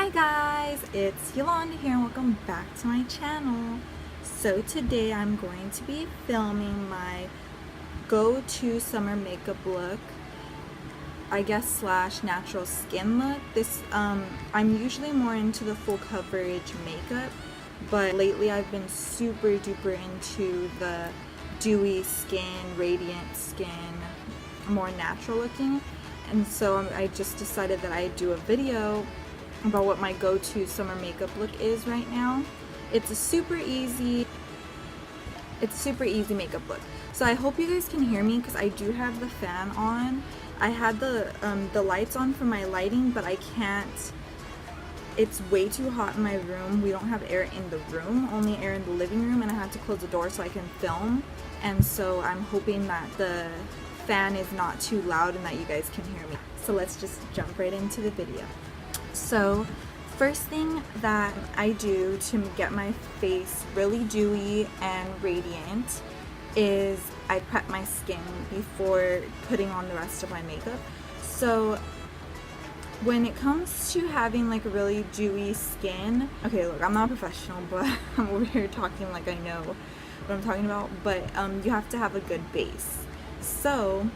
Hi guys, it's Yolanda here and welcome back to my channel. So today I'm going to be filming my go-to summer makeup look, I guess slash natural skin look. I'm usually more into the full coverage makeup, but lately I've been super duper into the dewy skin, radiant skin, more natural looking. And so I just decided that I'd do a video about what my go-to summer makeup look is right now. It's a super easy makeup look. So I hope you guys can hear me because I do have the fan on. I had the lights on for my lighting, but I can't. It's way too hot in my room. We don't have air in the room, only air in the living room, and I had to close the door so I can film. And so I'm hoping that the fan is not too loud and that you guys can hear me. So let's just jump right into the video. So first thing that I do to get my face really dewy and radiant is I prep my skin before putting on the rest of my makeup. So when it comes to having like a really dewy skin, okay, look, I'm not a professional, but I'm over here talking like I know what I'm talking about, but you have to have a good base. So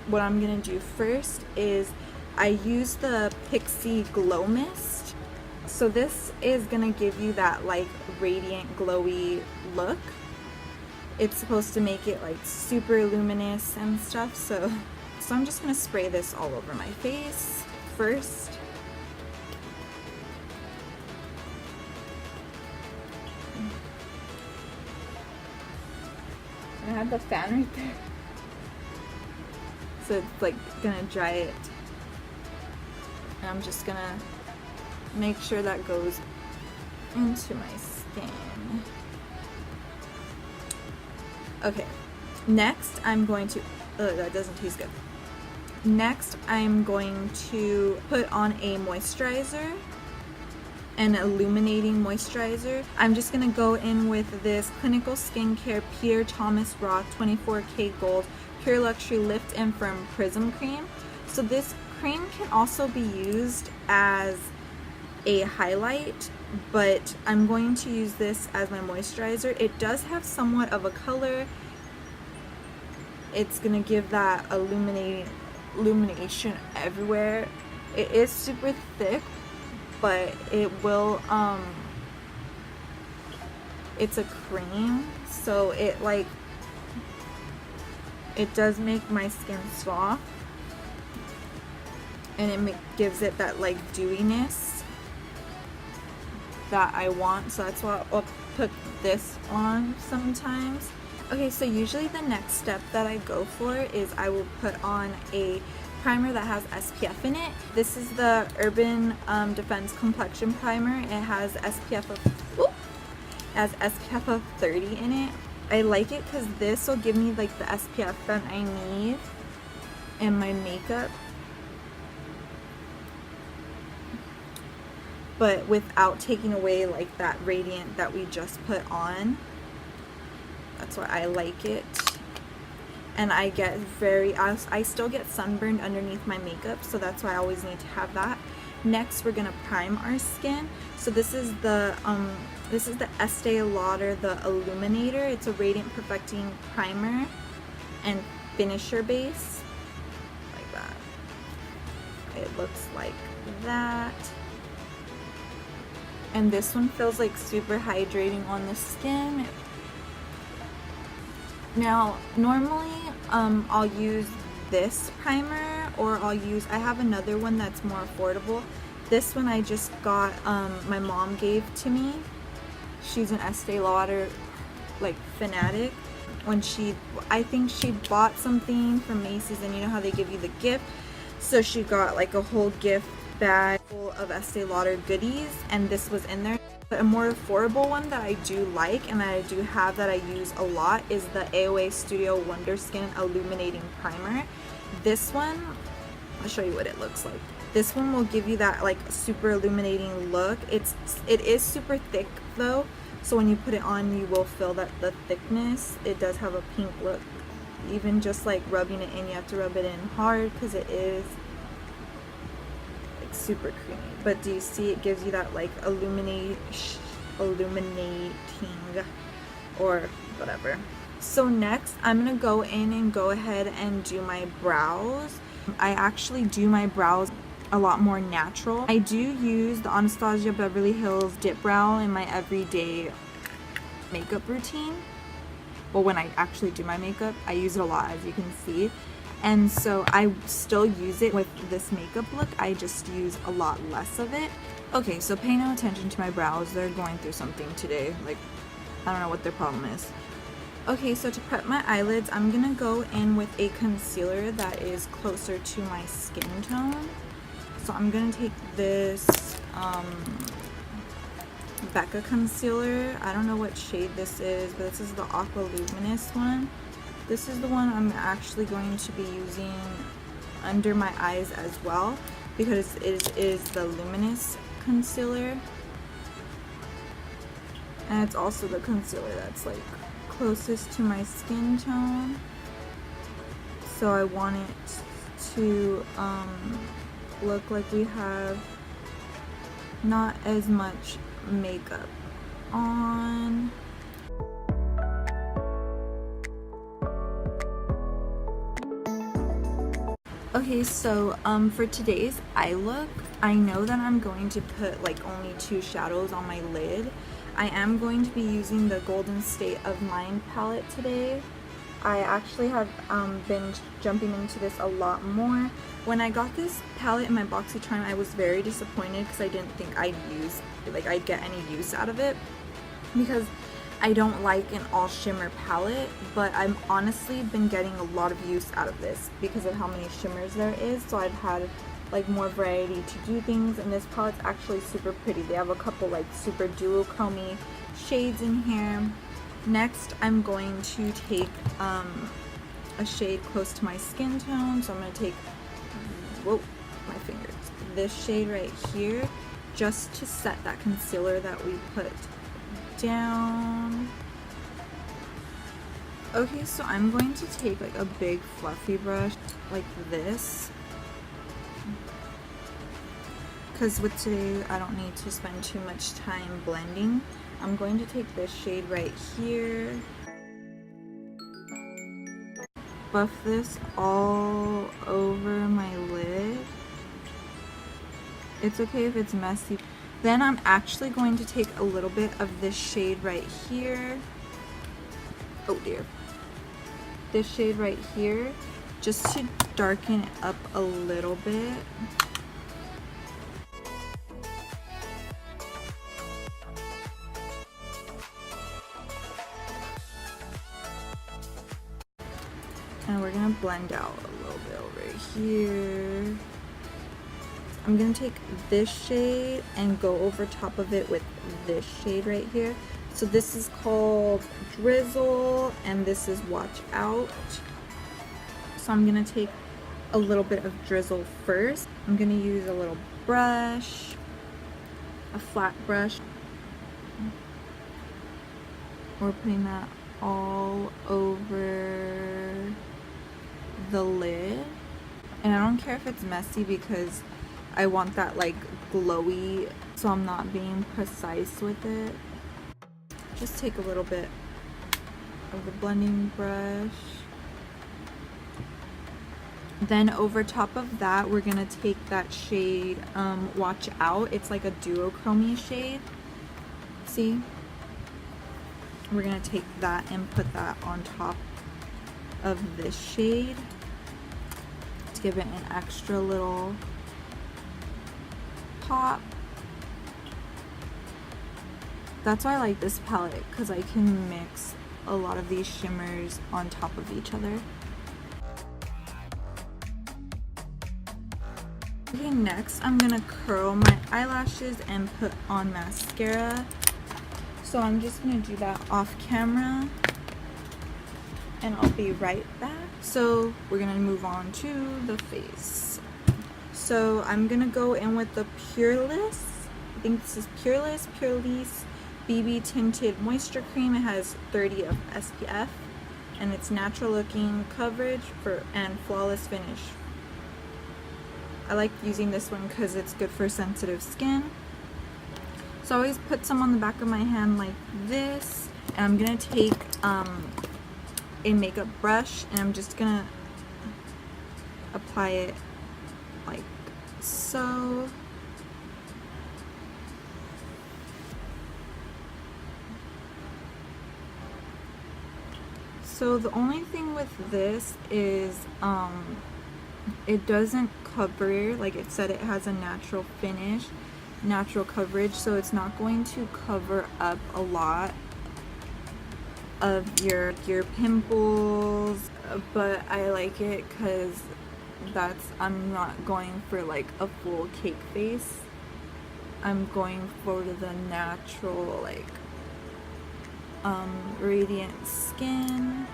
what I'm gonna do first is I use the Pixie Glow Mist. So this is gonna give you that like radiant glowy look. It's supposed to make it like super luminous and stuff. So I'm just gonna spray this all over my face first. I have the fan right there. So it's like gonna dry it. And I'm just gonna make sure that goes into my skin. Okay, next I'm going to, that doesn't taste good. Next I'm going to put on a moisturizer, an illuminating moisturizer. I'm just gonna go in with this Clinical Skincare Peter Thomas Roth 24K Gold Pure Luxury Lift and Firm Prism Cream. So this cream can also be used as a highlight, but I'm going to use this as my moisturizer. It does have somewhat of a color. It's gonna give that illumination everywhere. It is super thick, but it will it's a cream, so it does make my skin soft, and it gives it that like dewiness that I want. So that's why I'll put this on sometimes. Okay, so usually the next step that I go for is I will put on a primer that has SPF in it. This is the Urban Defense Complexion Primer. It has SPF of 30 in it. I like it because this will give me like the SPF that I need in my makeup, but without taking away like that radiant that we just put on. That's why I like it. And I get I still get sunburned underneath my makeup, so that's why I always need to have that. Next, we're gonna prime our skin. So this is the Estee Lauder the Illuminator. It's a radiant perfecting primer and finisher base, like that. It looks like that. And this one feels like super hydrating on the skin. Now, normally I'll use this primer, or I have another one that's more affordable. This one I just got, my mom gave to me. She's an Estee Lauder like fanatic. I think she bought something from Macy's, and you know how they give you the gift, so she got like a whole gift bag full of Estee Lauder goodies, and this was in there. But a more affordable one that I do like and that I do have that I use a lot is the AOA Studio Wonder Skin Illuminating Primer. This one, I'll show you what it looks like. This one will give you that like super illuminating look. It is super thick though, so when you put it on you will feel that the thickness. It does have a pink look. Even just like rubbing it in, you have to rub it in hard because it is like super creamy. But do you see it gives you that like illuminating or whatever. So next I'm gonna go in and go ahead and do my brows. I actually do my brows a lot more natural. I do use the Anastasia Beverly Hills Dip Brow in my everyday makeup routine. Well, when I actually do my makeup, I use it a lot, as you can see. And so I still use it with this makeup look. I just use a lot less of it. Okay, so pay no attention to my brows. They're going through something today. Like, I don't know what their problem is. Okay, so to prep my eyelids, I'm gonna go in with a concealer that is closer to my skin tone. So I'm gonna take this Becca concealer. I don't know what shade this is, but this is the Aqua Luminous one. This is the one I'm actually going to be using under my eyes as well, because it is the luminous concealer, and it's also the concealer that's like closest to my skin tone. So I want it to look like we have not as much makeup on. Okay, so for today's eye look, I know that I'm going to put like only 2 shadows on my lid. I am going to be using the Golden State of Mind palette today. I actually have been jumping into this a lot more. When I got this palette in my BoxyCharm, I was very disappointed because I didn't think I'd get any use out of it, because I don't like an all shimmer palette, but I've honestly been getting a lot of use out of this because of how many shimmers there is. So I've had like more variety to do things, and this palette's actually super pretty. They have a couple like super duochrome shades in here. Next, I'm going to take a shade close to my skin tone. So I'm going to take, whoa, my fingers, this shade right here, just to set that concealer that we put down. Okay, so I'm going to take like a big fluffy brush like this, because with today I don't need to spend too much time blending. I'm going to take this shade right here, buff this all over my lid. It's okay if it's messy. Then I'm actually going to take a little bit of this shade right here. Oh dear. This shade right here, just to darken it up a little bit. And we're gonna blend out a little bit over here. I'm gonna take this shade and go over top of it with this shade right here. So this is called Drizzle, and this is Watch Out. So I'm gonna take a little bit of Drizzle first. I'm gonna use a little brush, a flat brush. We're putting that all over the lid. And I don't care if it's messy because I want that like glowy, so I'm not being precise with it. Just take a little bit of the blending brush. Then over top of that, we're gonna take that shade Watch Out. It's like a duochrome shade. See? We're gonna take that and put that on top of this shade to give it an extra little pop. That's why I like this palette, because I can mix a lot of these shimmers on top of each other. Okay, next I'm gonna curl my eyelashes and put on mascara. So I'm just gonna do that off camera, and I'll be right back. So we're gonna move on to the face. So I'm gonna go in with the Pureless, I think this is Pureless BB Tinted Moisture Cream. It has 30 of SPF, and it's natural looking coverage and flawless finish. I like using this one because it's good for sensitive skin. So I always put some on the back of my hand like this, and I'm gonna take a makeup brush and I'm just gonna apply it like so. So the only thing with this is it doesn't cover, like it said, it has a natural finish, natural coverage, so it's not going to cover up a lot of your pimples, but I like it because I'm not going for like a full cake face. I'm going for the natural, like radiant skin.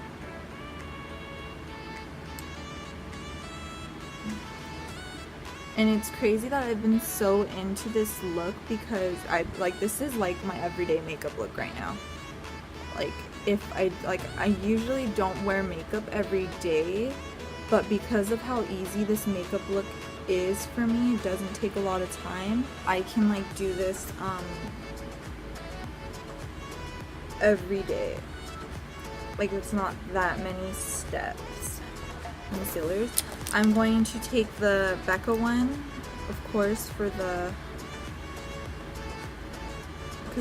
And it's crazy that I've been so into this look because this is like my everyday makeup look right now. Like I usually don't wear makeup every day, but because of how easy this makeup look is for me, it doesn't take a lot of time. I can like do this every day. Like it's not that many steps. Concealers. I'm going to take the Becca one, of course, because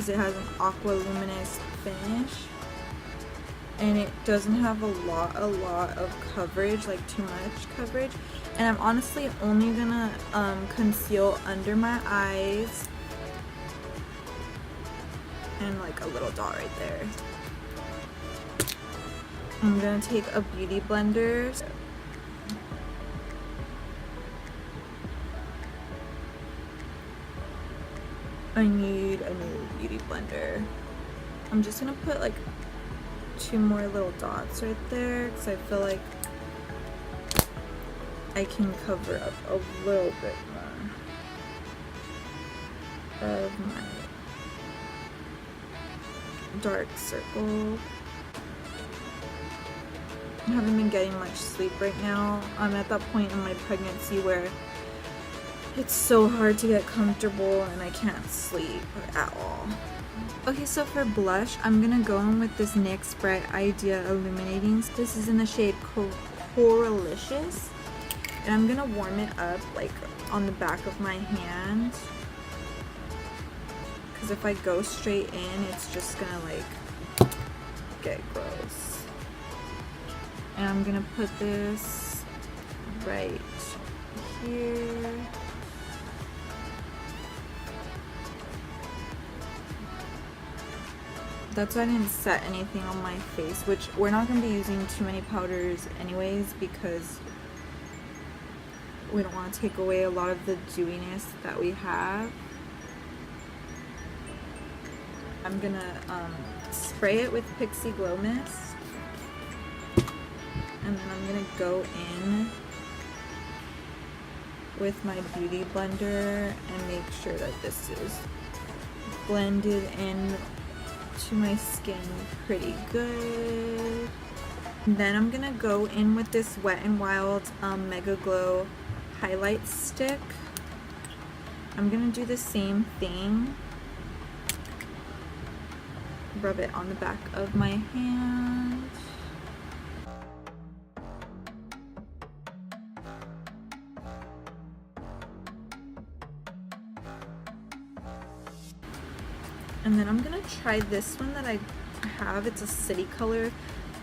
it has an aqua luminous finish, and it doesn't have a lot of coverage, like too much coverage. And I'm honestly only gonna conceal under my eyes and like a little dot right there. I'm gonna take a beauty blender. I need a new beauty blender. I'm just gonna put like 2 more little dots right there because I feel like I can cover up a little bit more of my dark circle. I haven't been getting much sleep right now. I'm at that point in my pregnancy where it's so hard to get comfortable and I can't sleep at all. Okay, so for blush, I'm gonna go in with this NYX Bright Idea Illuminating. This is in the shade Coralicious. And I'm gonna warm it up like on the back of my hand. Because if I go straight in, it's just gonna like get gross. And I'm gonna put this right here. That's why I didn't set anything on my face, which we're not going to be using too many powders anyways because we don't want to take away a lot of the dewiness that we have. I'm going to spray it with Pixie Glow Mist, and then I'm going to go in with my beauty blender and make sure that this is blended in to my skin pretty good. And then I'm gonna go in with this Wet n Wild Mega Glow highlight stick. I'm gonna do the same thing. Rub it on the back of my hand. And then I'm gonna try this one that I have. It's a City Color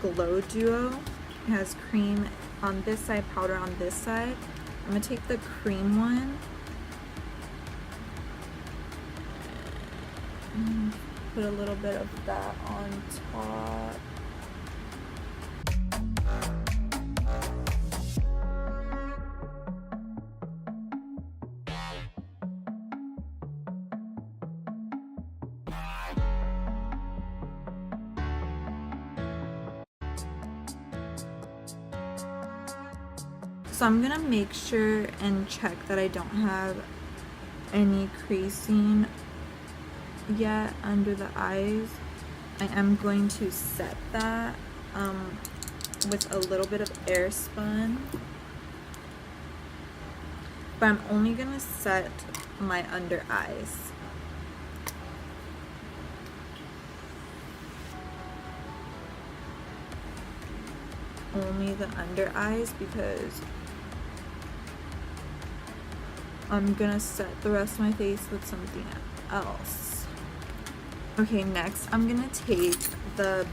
Glow Duo. It has cream on this side, powder on this side. I'm gonna take the cream one and put a little bit of that on top. So I'm gonna make sure and check that I don't have any creasing yet under the eyes. I am going to set that with a little bit of Airspun. but I'm only gonna set my under eyes. Only the under eyes, because I'm gonna set the rest of my face with something else. Okay, next I'm gonna take the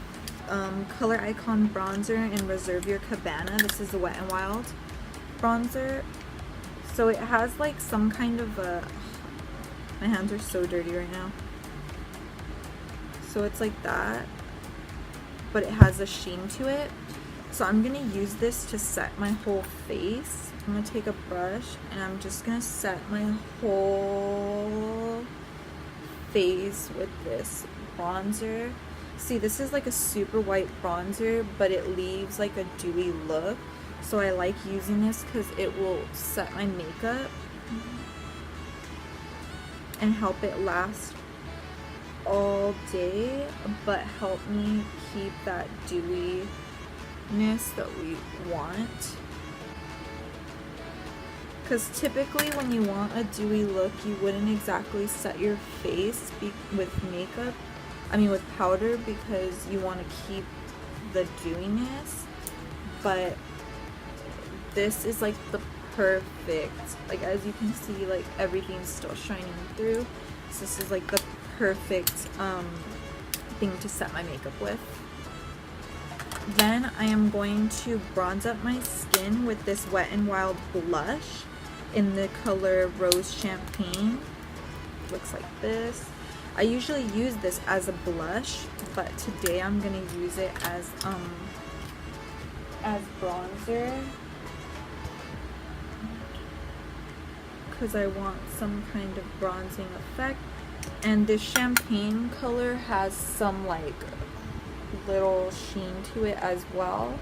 Color Icon bronzer in Reserve Your Cabana. This is the Wet n Wild bronzer. So it has like some kind of a, my hands are so dirty right now. So it's like that, but it has a sheen to it. So I'm gonna use this to set my whole face. I'm gonna take a brush and I'm just gonna set my whole face with this bronzer. See, this is like a super white bronzer, but it leaves like a dewy look. So I like using this because it will set my makeup and help it last all day, but help me keep that dewiness that we want. Because typically when you want a dewy look, you wouldn't exactly set your face with makeup, with powder, because you want to keep the dewiness. But this is like the perfect, like as you can see, like everything's still shining through. So this is like the perfect thing to set my makeup with. Then I am going to bronze up my skin with this Wet n Wild blush in the color Rose Champagne. Looks like this. I usually use this as a blush, but today I'm gonna use it as bronzer because I want some kind of bronzing effect. And this champagne color has some like little sheen to it as well,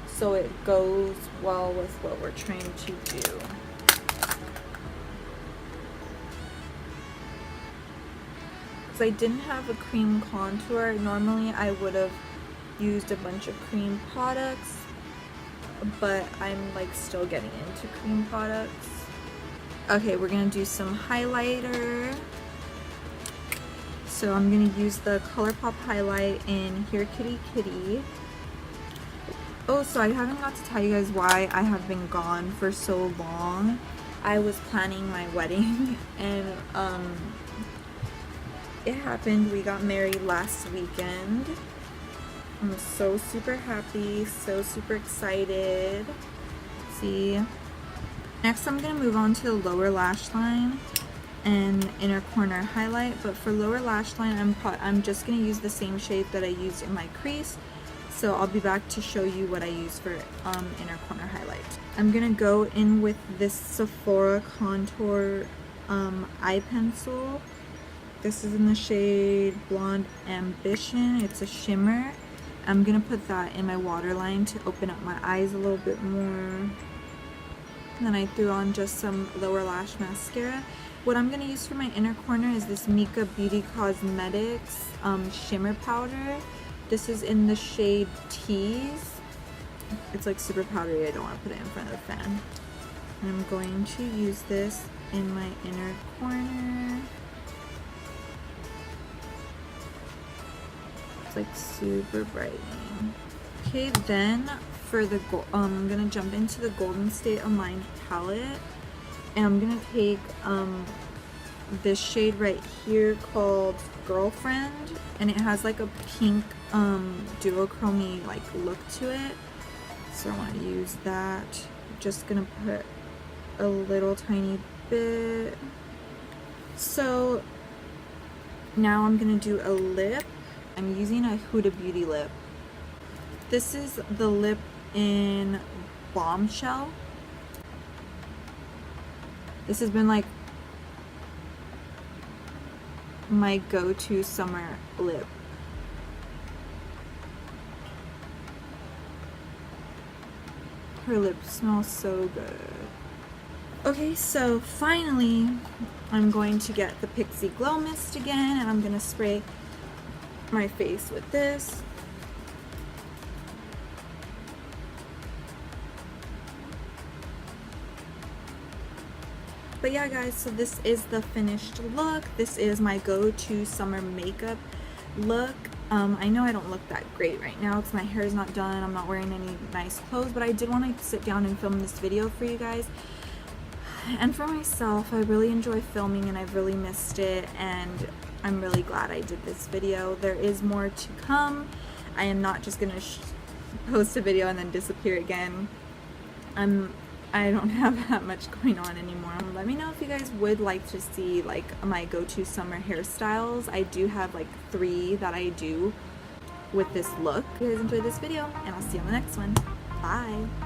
so it goes well with what we're trying to do. Because I didn't have a cream contour. Normally I would have used a bunch of cream products, but I'm like still getting into cream products. Okay, we're gonna do some highlighter. So I'm gonna use the ColourPop highlight in Here Kitty Kitty. Oh, so I haven't got to tell you guys why I have been gone for so long. I was planning my wedding and it happened. We got married last weekend. I'm so super happy, so super excited. See? Next I'm gonna move on to the lower lash line and inner corner highlight, but for lower lash line I'm just gonna use the same shade that I used in my crease. So I'll be back to show you what I use for inner corner highlight. I'm gonna go in with this Sephora contour eye pencil. This is in the shade Blonde Ambition. It's a shimmer. I'm gonna put that in my waterline to open up my eyes a little bit more. And then I threw on just some lower lash mascara. What I'm gonna use for my inner corner is this Mika Beauty Cosmetics shimmer powder. This is in the shade Tease. It's like super powdery. I don't want to put it in front of the fan. And I'm going to use this in my inner corner. It's like super brightening. Okay, then for the I'm gonna jump into the Golden State Aligned palette, and I'm gonna take this shade right here called Girlfriend, and it has like a pink duochromy like look to it. So I want to use that. Just gonna put a little tiny bit. So now I'm gonna do a lip. I'm using a Huda Beauty lip. This is the lip in Bombshell. This has been like my go-to summer lip. Her lips smell so good. Okay, so finally I'm going to get the Pixie Glow Mist again, and I'm gonna spray my face with this. But yeah guys, so this is the finished look. This is my go-to summer makeup look. I know I don't look that great right now because my hair is not done, I'm not wearing any nice clothes, but I did want to sit down and film this video for you guys. And for myself, I really enjoy filming and I've really missed it, and I'm really glad I did this video. There is more to come. I am not just gonna post a video and then disappear again. I don't have that much going on anymore. Let me know if you guys would like to see like my go-to summer hairstyles. I do have like 3 that I do with this look. If you guys enjoyed this video, and I'll see you on the next one. Bye!